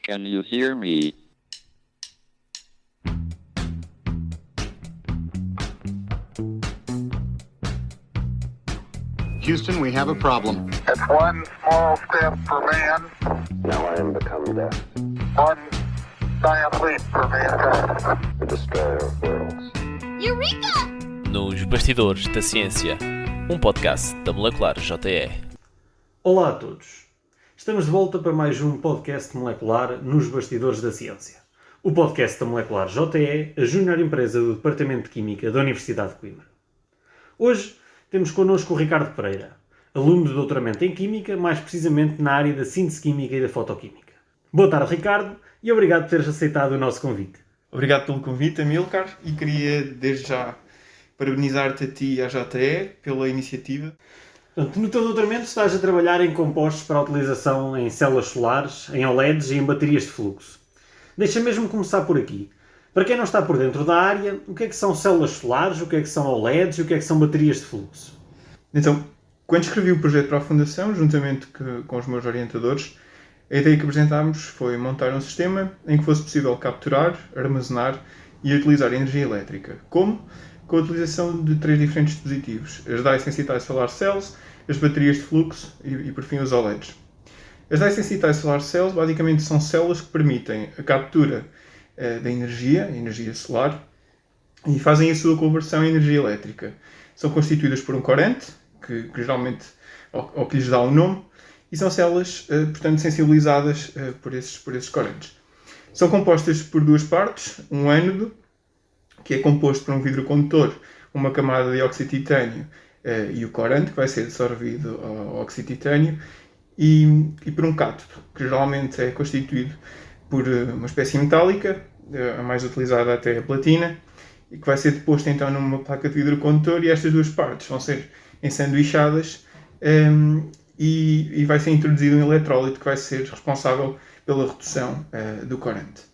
Can you hear me? Houston, we have a problem. It's one small step for man, Now I am become death, one giant leap for mankind. the destroyer of worlds. Eureka! Nos Bastidores da Ciência, um podcast da Molecular JE. Olá a todos. Estamos de volta para mais um podcast molecular nos Bastidores da Ciência. O podcast da Molecular JE, a júnior empresa do Departamento de Química da Universidade de Coimbra. Hoje temos connosco o Ricardo Pereira, aluno de doutoramento em Química, mais precisamente na área da síntese química e da fotoquímica. Boa tarde, Ricardo, e obrigado por teres aceitado o nosso convite. Obrigado pelo convite, Amilcar, e queria desde já parabenizar-te a ti e à JE pela iniciativa. Portanto, no teu doutoramento estás a trabalhar em compostos para a utilização em células solares, em OLEDs e em baterias de fluxo. Deixa mesmo começar por aqui. Para quem não está por dentro da área, o que é que são células solares, o que é que são OLEDs e o que é que são baterias de fluxo? Então, quando escrevi o projeto para a Fundação, juntamente com os meus orientadores, a ideia que apresentámos foi montar um sistema em que fosse possível capturar, armazenar e utilizar energia elétrica. Como? Com a utilização de três diferentes dispositivos: as Dye-Sensitized Solar Cells, as baterias de fluxo e por fim, os OLEDs. As Dye-Sensitized Solar Cells basicamente são células que permitem a captura da energia solar, e fazem a sua conversão em energia elétrica. São constituídas por um corante, que geralmente ou que lhes dá um nome, e são células, portanto, sensibilizadas por esses corantes. São compostas por duas partes: um ánodo, que é composto por um vidro condutor, uma camada de óxido de titânio e o corante, que vai ser absorvido ao óxido de titânio, e por um cátodo, que geralmente é constituído por uma espécie metálica, a mais utilizada até a platina, e que vai ser deposto então numa placa de vidro condutor, e estas duas partes vão ser ensanduichadas e vai ser introduzido um eletrólito que vai ser responsável pela redução do corante.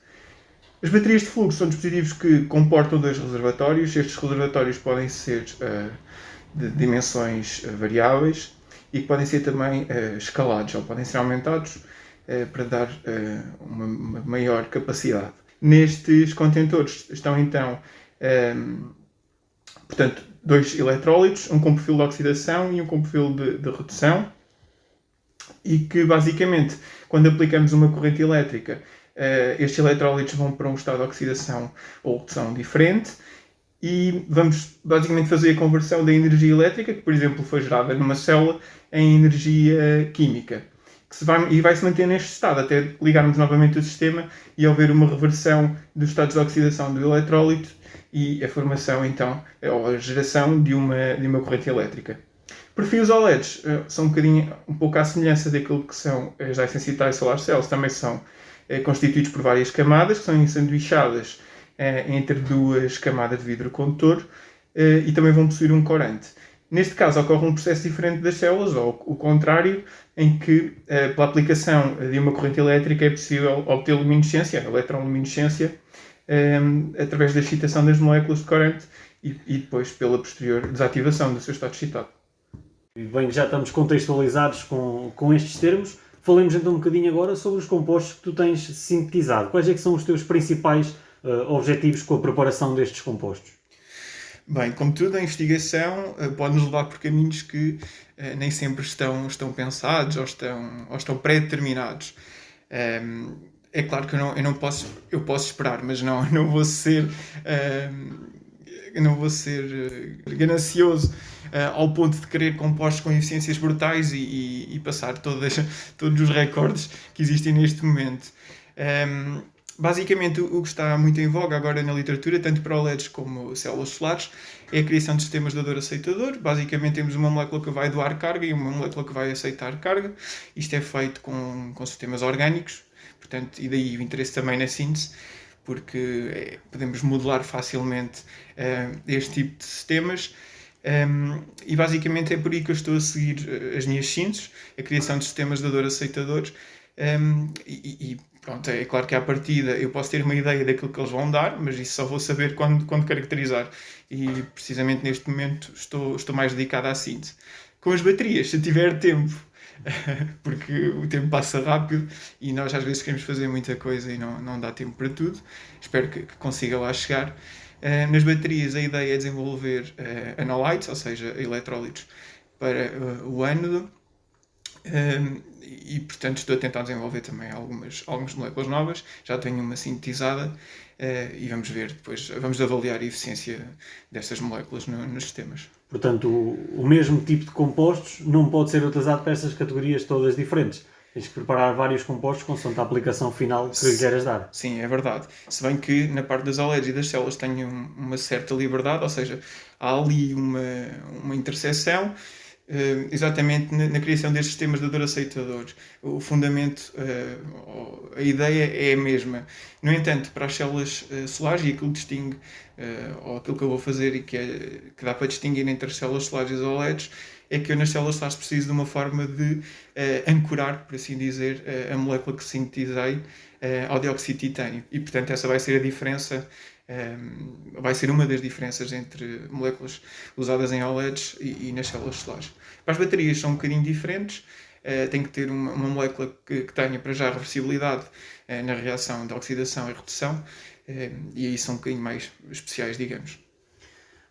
As baterias de fluxo são dispositivos que comportam dois reservatórios. Estes reservatórios podem ser de dimensões variáveis e que podem ser também escalados, ou podem ser aumentados para dar uma maior capacidade. Nestes contentores estão então, portanto, dois eletrólitos, um com perfil de oxidação e um com perfil de redução, e que basicamente, quando aplicamos uma corrente elétrica, estes eletrólitos vão para um estado de oxidação ou redução diferente, e vamos basicamente fazer a conversão da energia elétrica, que por exemplo foi gerada numa célula, em energia química, e vai se manter neste estado até ligarmos novamente o sistema e haver uma reversão dos estados de oxidação do eletrólito e a formação então, ou a geração de uma corrente elétrica. Por fim, os OLEDs são um pouco à semelhança daquilo que são as Dye-Sensitized Solar Cells, também são constituídos por várias camadas, que são ensanduichadas entre duas camadas de vidro condutor, e também vão possuir um corante. Neste caso, ocorre um processo diferente das células, ou o contrário, em que, pela aplicação de uma corrente elétrica, é possível obter luminescência, eletroluminescência, através da excitação das moléculas de corante e depois pela posterior desativação do seu estado excitado. Bem, já estamos contextualizados com estes termos. Falemos então um bocadinho agora sobre os compostos que tu tens sintetizado. Quais é que são os teus principais objetivos com a preparação destes compostos? Bem, como tudo, a investigação pode-nos levar por caminhos que nem sempre estão pensados ou estão pré-determinados. É claro que eu posso esperar, mas não vou ser ganancioso ao ponto de querer compostos com eficiências brutais e passar todos os recordes que existem neste momento. Basicamente, o que está muito em voga agora na literatura, tanto para OLEDs como células solares, é a criação de sistemas de dador-aceitador. Basicamente, temos uma molécula que vai doar carga e uma molécula que vai aceitar carga. Isto é feito com sistemas orgânicos, portanto, e daí o interesse também na síntese, porque podemos modelar facilmente este tipo de sistemas. E basicamente é por aí que eu estou a seguir as minhas sínteses, a criação de sistemas de dador-aceitadores. Pronto, é claro que à partida eu posso ter uma ideia daquilo que eles vão dar, mas isso só vou saber quando caracterizar. E precisamente neste momento estou mais dedicado à síntese. Com as baterias, se tiver tempo porque o tempo passa rápido e nós às vezes queremos fazer muita coisa e não dá tempo para tudo. Espero que consiga lá chegar. Nas baterias a ideia é desenvolver analytes, ou seja, eletrólitos para o ânodo. E portanto estou a tentar desenvolver também algumas moléculas novas, já tenho uma sintetizada e vamos ver depois, vamos avaliar a eficiência destas moléculas nos sistemas. Portanto, o mesmo tipo de compostos não pode ser utilizado para essas categorias todas diferentes. Tens que preparar vários compostos consoante a aplicação final que lhe queres dar. Sim, é verdade. Se bem que na parte das OLEDs e das células tenho uma certa liberdade, ou seja, há ali uma interseção exatamente na criação destes sistemas de dor aceitadores. O fundamento, a ideia é a mesma. No entanto, para as células solares, e aquilo que distingue, ou aquilo que eu vou fazer e que dá para distinguir entre as células solares e as OLEDs, é que eu nas células solares preciso de uma forma de ancorar, por assim dizer, a molécula que sintetizei ao dióxido de titânio. E, portanto, essa vai ser a diferença, vai ser uma das diferenças entre moléculas usadas em OLEDs e nas células solares. Para as baterias são um bocadinho diferentes. Tem que ter uma molécula que tenha para já reversibilidade na reação de oxidação e redução, e aí são um bocadinho mais especiais, digamos.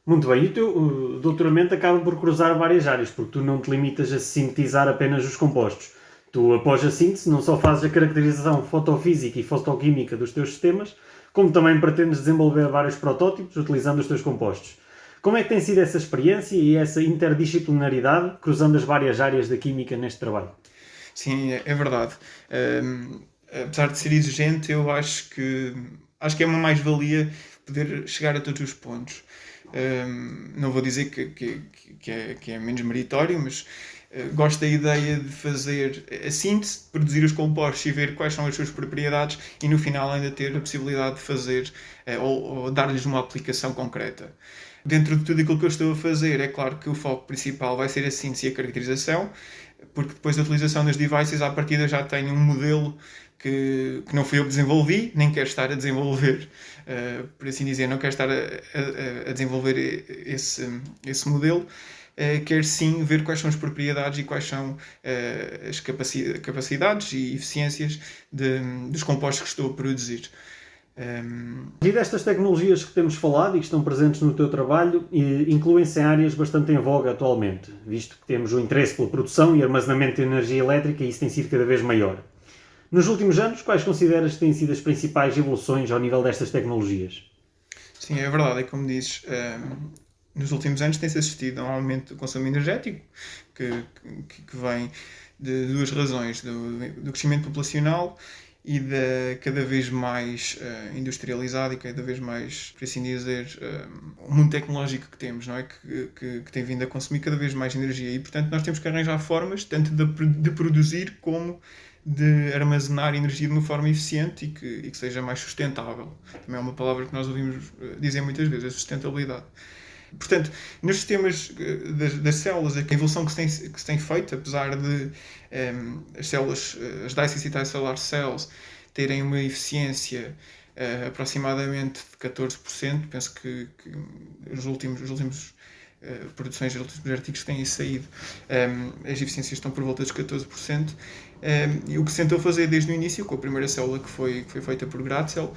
Muito bem, e o teu doutoramento acaba por cruzar várias áreas, porque tu não te limitas a sintetizar apenas os compostos. Tu, após a síntese, não só fazes a caracterização fotofísica e fotoquímica dos teus sistemas, como também pretendes desenvolver vários protótipos utilizando os teus compostos. Como é que tem sido essa experiência e essa interdisciplinaridade cruzando as várias áreas da química neste trabalho? Sim, é verdade. Apesar de ser exigente, eu acho que é uma mais-valia poder chegar a todos os pontos. Não vou dizer que é menos meritório, mas gosto da ideia de fazer a síntese, produzir os compostos e ver quais são as suas propriedades e no final ainda ter a possibilidade de fazer ou dar-lhes uma aplicação concreta. Dentro de tudo aquilo que eu estou a fazer, é claro que o foco principal vai ser a síntese e a caracterização, porque depois da utilização das devices, à partida já tenho um modelo que não fui eu que desenvolvi, nem quero estar a desenvolver, por assim dizer, não quero estar a desenvolver esse modelo. Quero sim ver quais são as propriedades e quais são as capacidades e eficiências dos compostos que estou a produzir. E destas tecnologias que temos falado e que estão presentes no teu trabalho, incluem-se em áreas bastante em voga atualmente, visto que temos o interesse pela produção e armazenamento de energia elétrica e isso tem sido cada vez maior. Nos últimos anos, quais consideras que têm sido as principais evoluções ao nível destas tecnologias? Sim, é verdade, é como dizes. Nos últimos anos tem-se assistido a um aumento do consumo energético que vem de duas razões, do crescimento populacional e da cada vez mais industrializado e cada vez mais, por assim dizer, o mundo tecnológico que temos, não é? Que tem vindo a consumir cada vez mais energia e, portanto, nós temos que arranjar formas tanto de produzir como de armazenar energia de uma forma eficiente e que seja mais sustentável. Também é uma palavra que nós ouvimos dizer muitas vezes, a sustentabilidade. Portanto, nos sistemas das células, a evolução que se tem feito, apesar de as células, as density cellular cells, terem uma eficiência aproximadamente de 14%, penso que os últimos produções, os últimos artigos que têm saído, as eficiências estão por volta dos 14%. E o que se tentou fazer desde o início, com a primeira célula que foi feita por Gratzel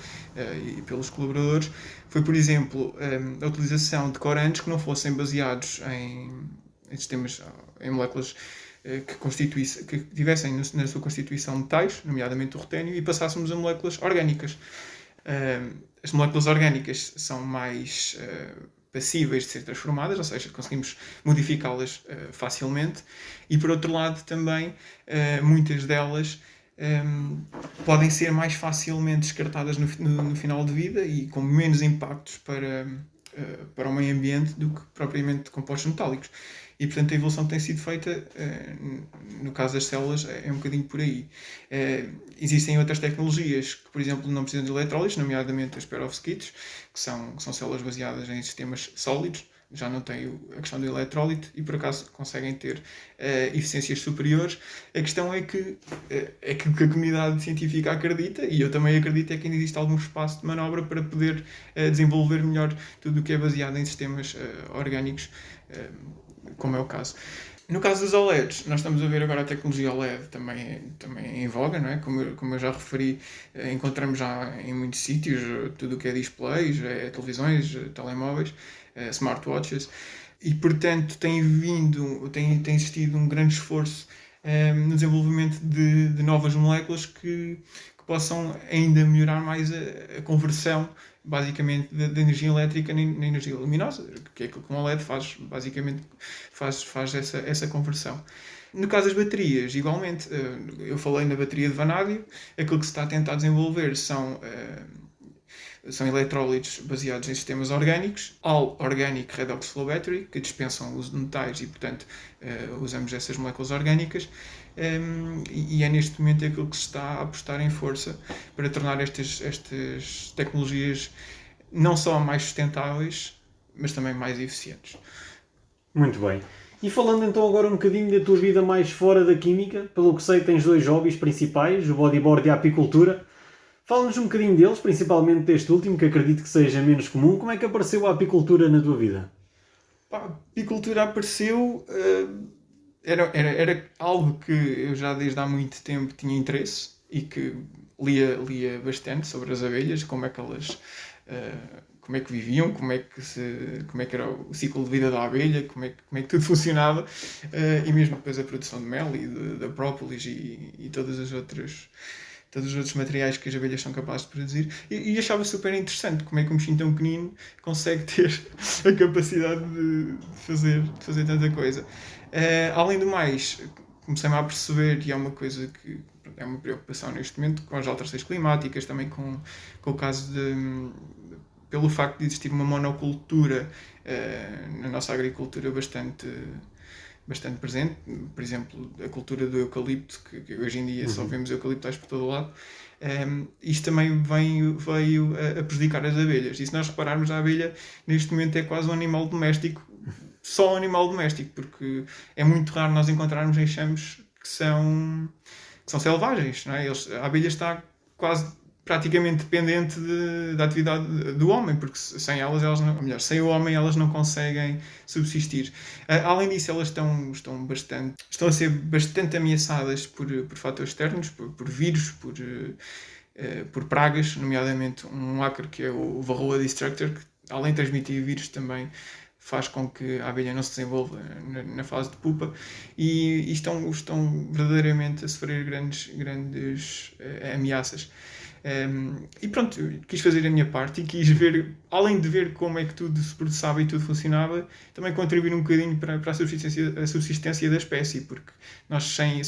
e pelos colaboradores, foi, por exemplo, a utilização de corantes que não fossem baseados em sistemas, em moléculas que tivessem na sua constituição metais, nomeadamente o rutênio, e passássemos a moléculas orgânicas. As moléculas orgânicas são mais passíveis de ser transformadas, ou seja, conseguimos modificá-las facilmente, e por outro lado também muitas delas podem ser mais facilmente descartadas no final de vida e com menos impactos para o meio ambiente do que propriamente compostos metálicos. E, portanto, a evolução que tem sido feita, no caso das células, é um bocadinho por aí. Existem outras tecnologias que, por exemplo, não precisam de eletrólitos, nomeadamente as perovskites, que são células baseadas em sistemas sólidos, já não têm a questão do eletrólito e, por acaso, conseguem ter eficiências superiores. A questão é que a comunidade científica acredita, e eu também acredito, é que ainda existe algum espaço de manobra para poder desenvolver melhor tudo o que é baseado em sistemas orgânicos, como é o caso. No caso dos OLEDs, nós estamos a ver agora a tecnologia OLED também em voga, não é? Como eu já referi, encontramos já em muitos sítios tudo o que é displays, televisões, telemóveis, smartwatches, e portanto tem existido um grande esforço no desenvolvimento de novas moléculas que possam ainda melhorar mais a conversão, basicamente, da energia elétrica na energia luminosa, que é aquilo que um OLED faz, basicamente, faz essa conversão. No caso das baterias, igualmente, eu falei na bateria de vanádio, aquilo que se está a tentar desenvolver são eletrólitos baseados em sistemas orgânicos, All Organic Redox Flow Battery, que dispensam o uso de metais e, portanto, usamos essas moléculas orgânicas, e é neste momento aquilo que se está a apostar em força para tornar estas tecnologias não só mais sustentáveis, mas também mais eficientes. Muito bem. E falando então agora um bocadinho da tua vida mais fora da química, pelo que sei tens 2 hobbies principais, o bodyboard e a apicultura. Fala-nos um bocadinho deles, principalmente deste último, que acredito que seja menos comum. Como é que apareceu a apicultura na tua vida? A apicultura apareceu... Era algo que eu já desde há muito tempo tinha interesse e que lia bastante sobre as abelhas, como é que elas... como é que viviam, como é que era o ciclo de vida da abelha, como é que tudo funcionava, e mesmo depois a produção de mel e da própolis e todos os outros materiais que as abelhas são capazes de produzir, e achava super interessante como é que um bichinho tão pequenino consegue ter a capacidade de fazer tanta coisa. Além do mais, comecei-me a perceber, e é uma coisa que é uma preocupação neste momento, com as alterações climáticas, também com o caso pelo facto de existir uma monocultura na nossa agricultura bastante presente, por exemplo, a cultura do eucalipto, que hoje em dia só vemos eucaliptais por todo o lado. Isto também veio a prejudicar as abelhas. E se nós repararmos, a abelha neste momento é quase um animal doméstico, só um animal doméstico, porque é muito raro nós encontrarmos enxames que são selvagens, não é? A abelha está quase praticamente dependente da atividade do homem, porque sem elas não, melhor, sem o homem elas não conseguem subsistir. Além disso, elas estão a ser bastante ameaçadas por fatores externos, por vírus, por pragas, nomeadamente um ácaro que é o Varroa destructor, que além de transmitir vírus também faz com que a abelha não se desenvolva na fase de pupa, e estão verdadeiramente a sofrer grandes ameaças. E pronto, quis fazer a minha parte e quis ver, além de ver como é que tudo se processava e tudo funcionava, também contribuir um bocadinho para a subsistência da espécie, porque nós sem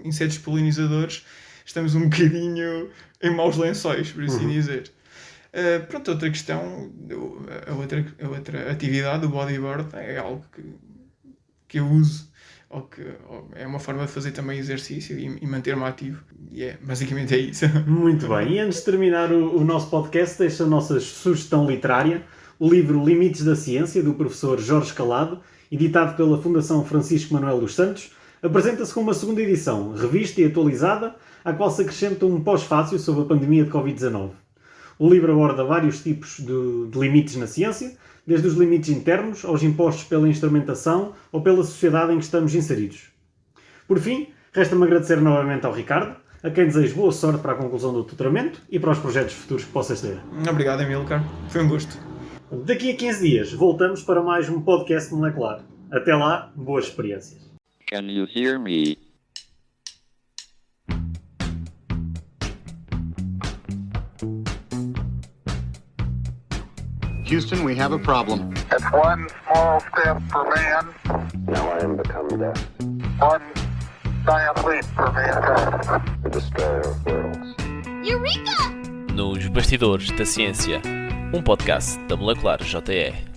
insetos polinizadores estamos um bocadinho em maus lençóis, por assim dizer. Pronto, outra questão, a outra atividade, o bodyboard, é algo que eu uso, ou é uma forma de fazer também exercício e manter-me ativo. E basicamente é isso. Muito bem. E antes de terminar o nosso podcast, deixo a nossa sugestão literária, o livro Limites da Ciência, do professor Jorge Calado, editado pela Fundação Francisco Manuel dos Santos, apresenta-se com uma segunda edição, revista e atualizada, à qual se acrescenta um pós-fácio sobre a pandemia de Covid-19. O livro aborda vários tipos de limites na ciência, desde os limites internos aos impostos pela instrumentação ou pela sociedade em que estamos inseridos. Por fim, resta-me agradecer novamente ao Ricardo, a quem desejo boa sorte para a conclusão do doutoramento e para os projetos futuros que possas ter. Obrigado, Amilcar. Foi um gosto. Daqui a 15 dias voltamos para mais um podcast molecular. Até lá, boas experiências. Can you hear me? Houston, we have a problem. It's one small step for man, Now I am become death, one giant leap for mankind. the destroyer of worlds. Nos Bastidores da Ciência, um podcast da Molecular JE.